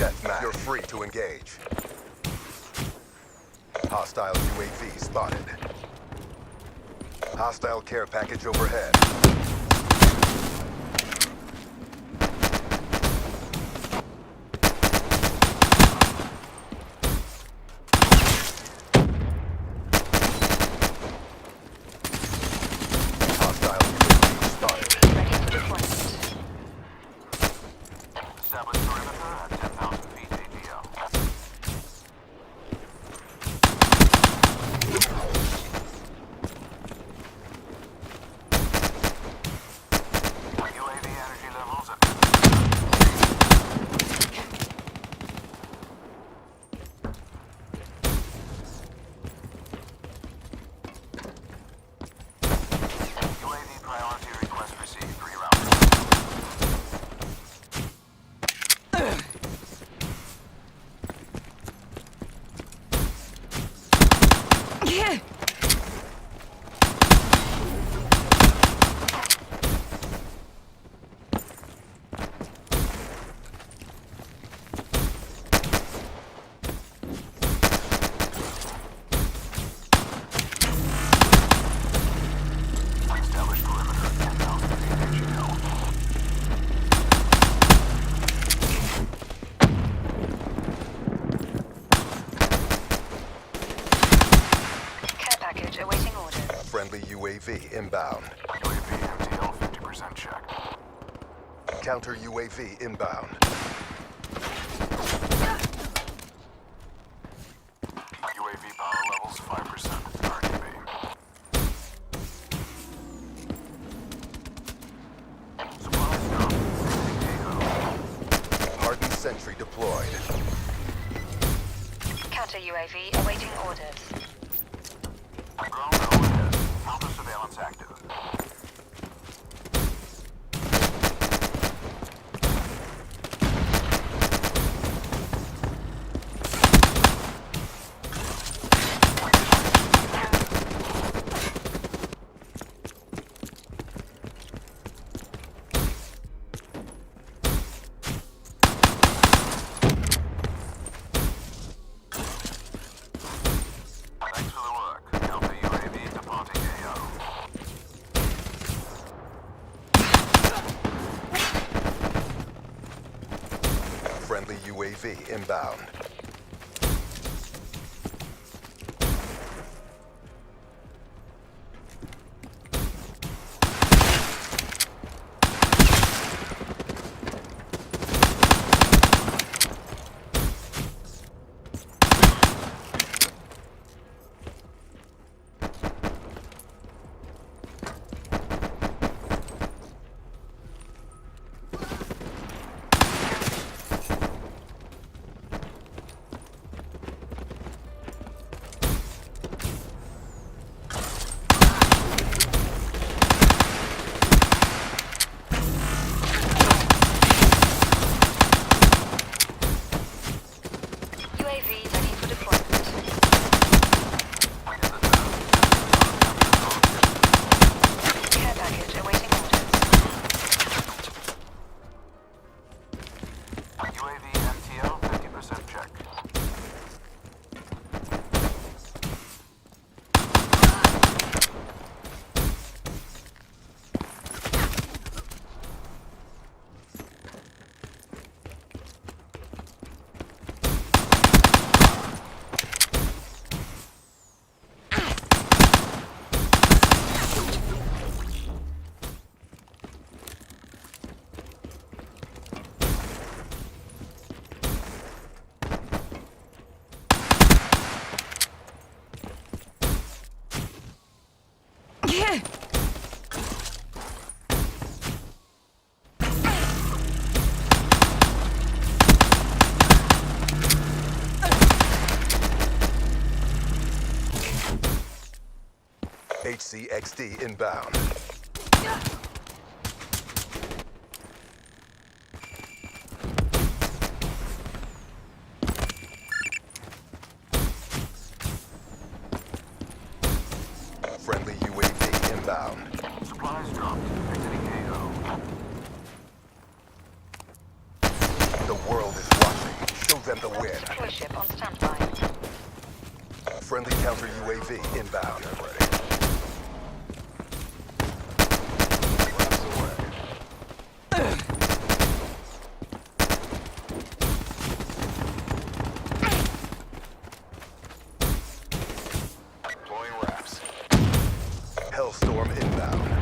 Deathmatch. You're free to engage. Hostile UAV spotted. Hostile care package overhead. Hostile UAV spotted. Ready for deployment. Establish perimeter at 10,000 feet ATL. UAV energy levels at UAV priority request received. Reroute. Establish perimeter at 10,000 feet ATL. Care package awaiting orders. Friendly UAV inbound. UAV MTL 50% check. Counter UAV inbound. UAV power levels 5%. RTB. Supplies drop. Hardened sentry deployed. Counter UAV awaiting orders. Drone overhead. Alpha surveillance active. Thanks for the work. Alpha UAV departing AO. Friendly UAV inbound. UAV ready for deployment. Care package awaiting orders. UAV MTL 50% check. HCXD inbound. Friendly UAV inbound. Supplies dropped. Exiting AO. The world is watching. them the Lost win. deploy ship on standby. Friendly counter UAV inbound. Flaps away. Deploying wraps. Hellstorm inbound.